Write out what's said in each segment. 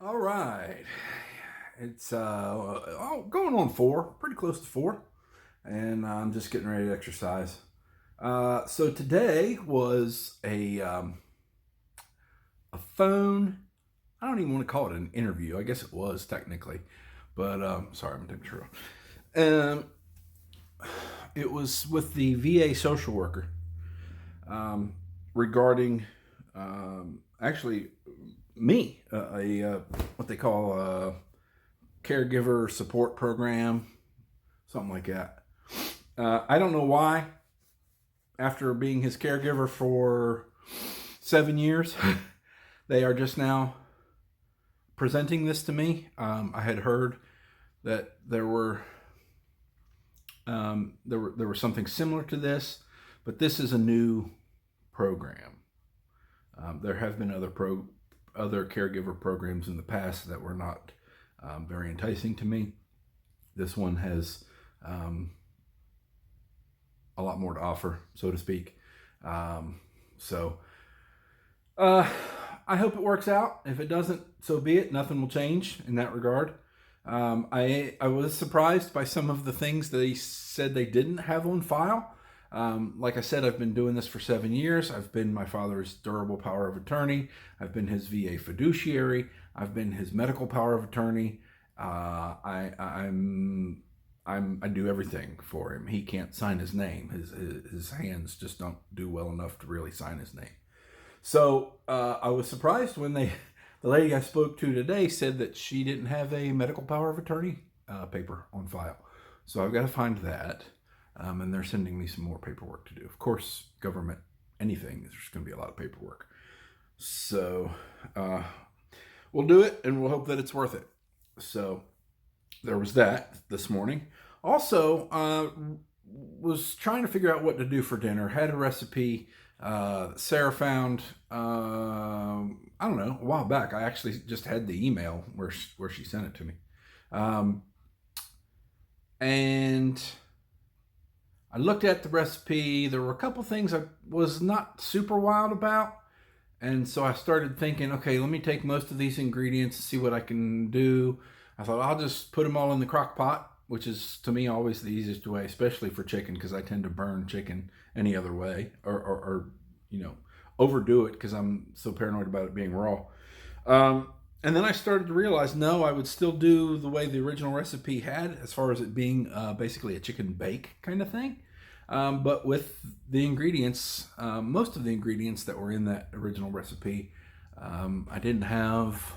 All right. It's going on 4, pretty close to 4, and I'm just getting ready to exercise. So today was a phone. I don't even want to call it an interview. I guess it was technically, but sorry, I'm taking true. Um, it was with the VA social worker um, regarding actually me, what they call a caregiver support program, something like that. I don't know why, after being his caregiver for 7 years, they are just now presenting this to me. I had heard that there was something similar to this, but this is a new program. There have been other caregiver programs in the past that were not very enticing to me. This one has a lot more to offer, so to speak. So uh, I hope it works out. If it doesn't, so be it. Nothing will change in that regard. I was surprised by some of the things they said they didn't have on file. Like I said, I've been doing this for 7 years. I've been my father's durable power of attorney. I've been his VA fiduciary. I've been his medical power of attorney. I do everything for him. He can't sign his name. His hands just don't do well enough to really sign his name. So I was surprised when the lady I spoke to today said that she didn't have a medical power of attorney paper on file. So I've got to find that, and they're sending me some more paperwork to do. Of course, government, anything, there's going to be a lot of paperwork. So we'll do it, and we'll hope that it's worth it. So there was that this morning. Also, was trying to figure out what to do for dinner. Had a recipe Sarah found. I don't know, a while back. I actually just had the email where she sent it to me, and I looked at the recipe. There were a couple things I was not super wild about. And so I started thinking, okay, let me take most of these ingredients and see what I can do. I thought I'll just put them all in the crock pot, which is to me always the easiest way, especially for chicken, because I tend to burn chicken any other way, or overdo it because I'm so paranoid about it being raw. And then I started to realize, no, I would still do the way the original recipe had, as far as it being basically a chicken bake kind of thing. But with the ingredients, most of the ingredients that were in that original recipe, I didn't have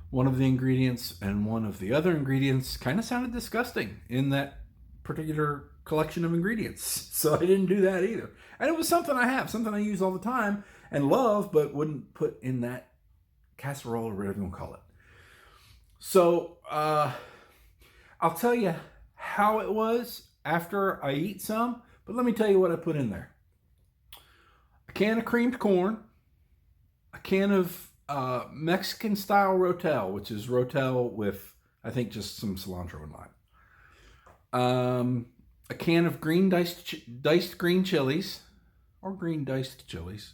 one of the ingredients, and one of the other ingredients kind of sounded disgusting in that particular collection of ingredients. So I didn't do that either. And it was something something I use all the time and love, but wouldn't put in that casserole or whatever you want to call it. So I'll tell you how it was after I eat some, but let me tell you what I put in there: a can of creamed corn, a can of Mexican style rotel, which is rotel with, I think, just some cilantro and lime. A can of green diced green chilies, or green diced chilies.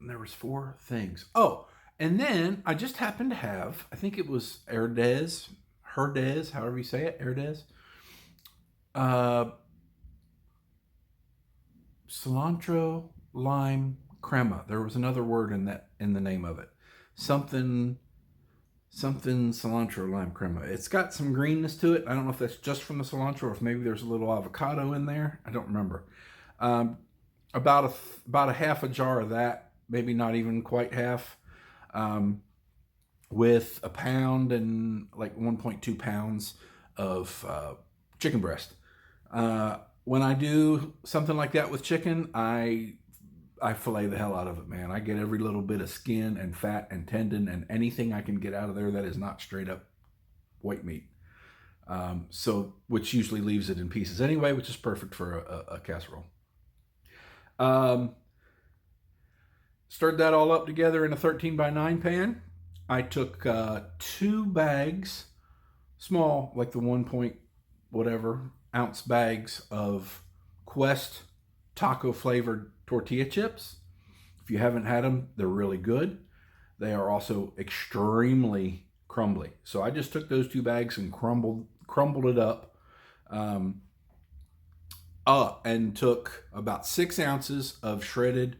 There was 4 things. Oh, and then I just happened to have, I think it was Herdez, however you say it, Herdez. Uh, Cilantro lime crema. There was another word in the name of it. Something cilantro lime crema. It's got some greenness to it. I don't know if that's just from the cilantro, or if maybe there's a little avocado in there. I don't remember. Um, about a half a jar of that, maybe not even quite half, with a pound and like 1.2 pounds of chicken breast. When I do something like that with chicken, I fillet the hell out of it, man. I get every little bit of skin and fat and tendon and anything I can get out of there that is not straight up white meat. So which usually leaves it in pieces anyway, which is perfect for a casserole. Um, Stirred that all up together in a 13 by 9 pan. I took 2 bags, small, like the 1 point whatever ounce bags of Quest taco flavored tortilla chips. If you haven't had them, they're really good. they are also extremely crumbly. So I just took those 2 bags and crumbled it up, um, and took about 6 ounces of shredded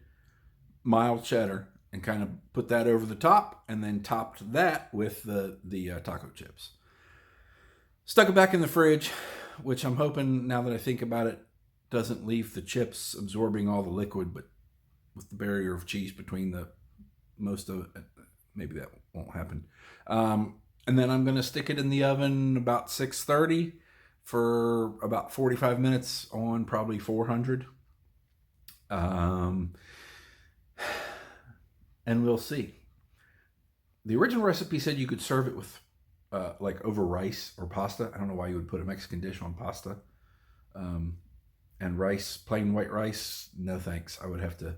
mild cheddar and kind of put that over the top, and then topped that with the taco chips. Stuck it back in the fridge, which I'm hoping, now that I think about it, doesn't leave the chips absorbing all the liquid, but with the barrier of cheese between the most of it, maybe that won't happen. And then I'm going to stick it in the oven about 630 for about 45 minutes on probably 400. And we'll see. The original recipe said you could serve it with like over rice or pasta. I don't know why you would put a Mexican dish on pasta. And rice, plain white rice, no thanks. I would have to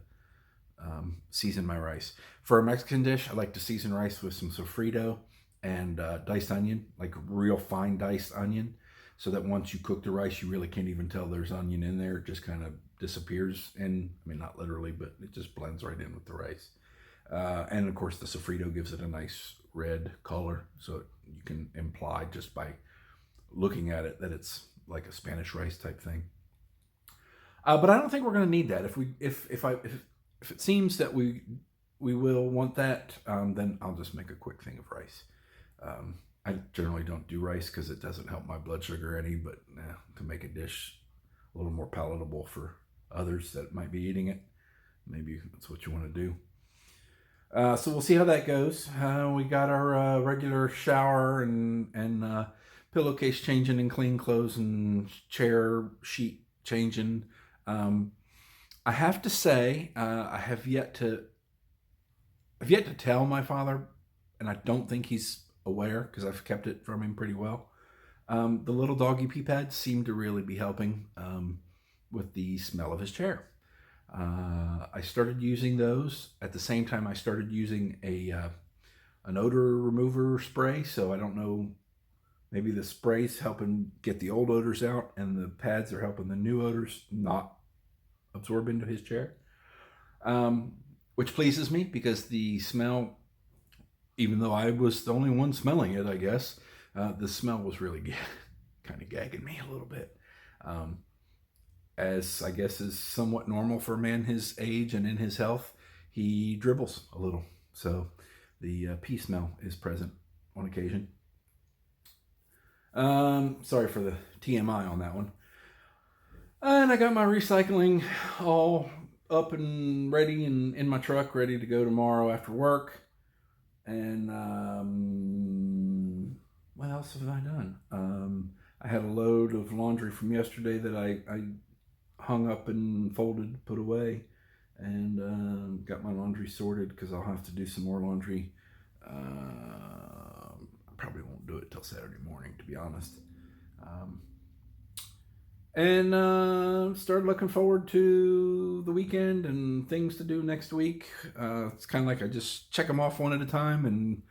season my rice. For a Mexican dish, I like to season rice with some sofrito and diced onion, like real fine diced onion, so that once you cook the rice, you really can't even tell there's onion in there. It just kind of disappears. And I mean, not literally, but it just blends right in with the rice. And of course, the sofrito gives it a nice red color, so you can imply just by looking at it that it's like a Spanish rice type thing. But I don't think we're going to need that. If it seems that we will want that, then I'll just make a quick thing of rice. I generally don't do rice because it doesn't help my blood sugar any, but to make a dish a little more palatable for others that might be eating it, maybe that's what you want to do. So we'll see how that goes. We got our regular shower and pillowcase changing and clean clothes and chair sheet changing. I have to say, I have yet to tell my father, and I don't think he's aware because I've kept it from him pretty well. The little doggy pee pads seem to really be helping with the smell of his chair. I started using those at the same time I started using an odor remover spray. So I don't know, maybe the spray's helping get the old odors out, and the pads are helping the new odors not absorb into his chair, which pleases me because the smell, even though I was the only one smelling it, I guess, the smell was really kind of gagging me a little bit. As I guess is somewhat normal for a man his age and in his health, he dribbles a little. So the pee smell is present on occasion. Sorry for the TMI on that one. And I got my recycling all up and ready and in my truck, ready to go tomorrow after work. And what else have I done? I had a load of laundry from yesterday that I hung up and folded, put away, and got my laundry sorted because I'll have to do some more laundry. I probably won't do it till Saturday morning, to be honest. And started looking forward to the weekend and things to do next week. It's kind of like I just check them off one at a time, and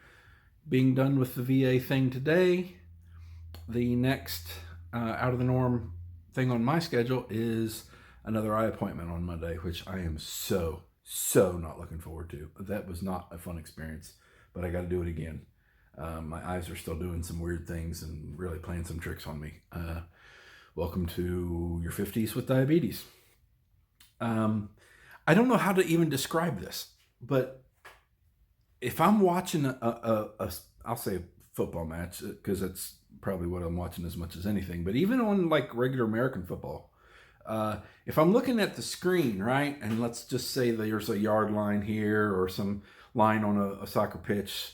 being done with the VA thing today, the next out of the norm thing on my schedule is another eye appointment on Monday, which I am so not looking forward to. That was not a fun experience, but I got to do it again. My eyes are still doing some weird things and really playing some tricks on me. Welcome to your 50s with diabetes. I don't know how to even describe this, but if I'm watching I'll say a football match, because that's probably what I'm watching as much as anything, but even on like regular American football, if I'm looking at the screen, right, and let's just say there's a yard line here or some line on a soccer pitch,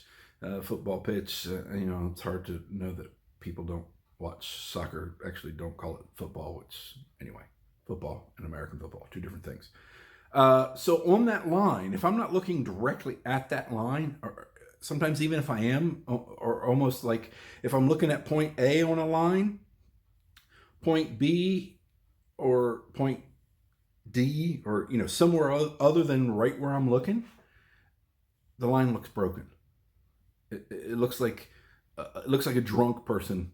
football pitch, it's hard to know that people don't watch soccer, actually don't call it football, which anyway, football and American football, two different things. So on that line, if I'm not looking directly at that line, or sometimes even if I am, or almost like if I'm looking at point A on a line, point B or point D, or somewhere other than right where I'm looking, the line looks broken. It looks like a drunk person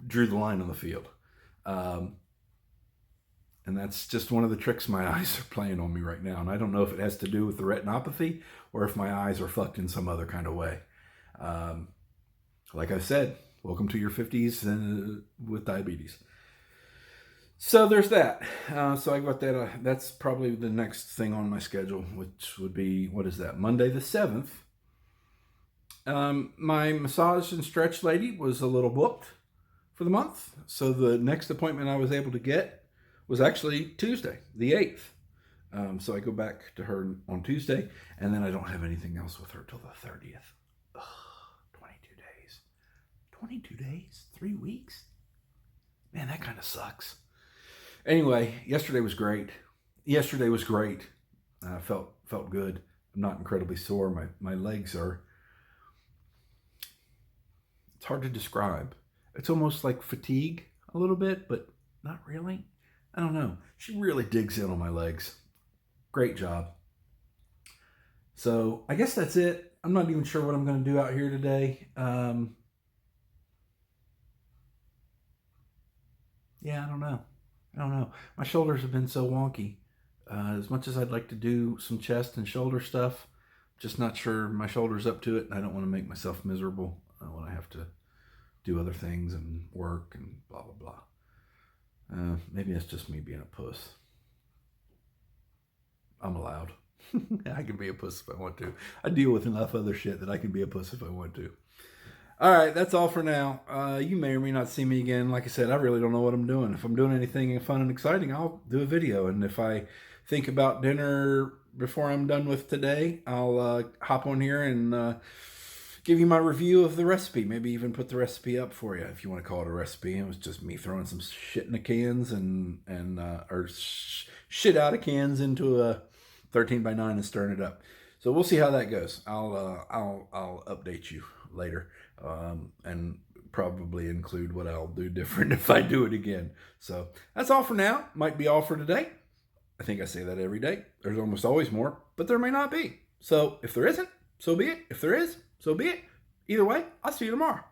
drew the line on the field. And that's just one of the tricks my eyes are playing on me right now. And I don't know if it has to do with the retinopathy or if my eyes are fucked in some other kind of way. Like I said, welcome to your 50s with diabetes. So there's that. So I got that. That's probably the next thing on my schedule, which would be, what is that? Monday the 7th. My massage and stretch lady was a little booked for the month. So the next appointment I was able to get was actually Tuesday, the 8th. So I go back to her on Tuesday, and then I don't have anything else with her till the 30th. Ugh, 22 days. 22 days? 3 weeks? Man, that kind of sucks. Anyway, yesterday was great. Felt good. I'm not incredibly sore. My legs are... It's hard to describe. It's almost like fatigue a little bit, but not really. I don't know. She really digs in on my legs. Great job. So I guess that's it. I'm not even sure what I'm going to do out here today. Yeah, I don't know. My shoulders have been so wonky. As much as I'd like to do some chest and shoulder stuff, just not sure my shoulder's up to it, and I don't want to make myself miserable when I have to do other things and work and blah, blah, blah. Maybe that's just me being a puss. I'm allowed. I can be a puss if I want to. I deal with enough other shit that I can be a puss if I want to. All right, that's all for now. You may or may not see me again. Like I said, I really don't know what I'm doing. If I'm doing anything fun and exciting, I'll do a video. And if I think about dinner before I'm done with today, I'll hop on here and give you my review of the recipe. Maybe even put the recipe up for you if you want to call it a recipe. It was just me throwing some shit in the cans or shit out of cans into a 13x9 and stirring it up. So we'll see how that goes. I'll update you later, and probably include what I'll do different if I do it again. So that's all for now. Might be all for today. I think I say that every day. There's almost always more, but there may not be. So if there isn't, so be it. If there is, so be it. Either way, I'll see you tomorrow.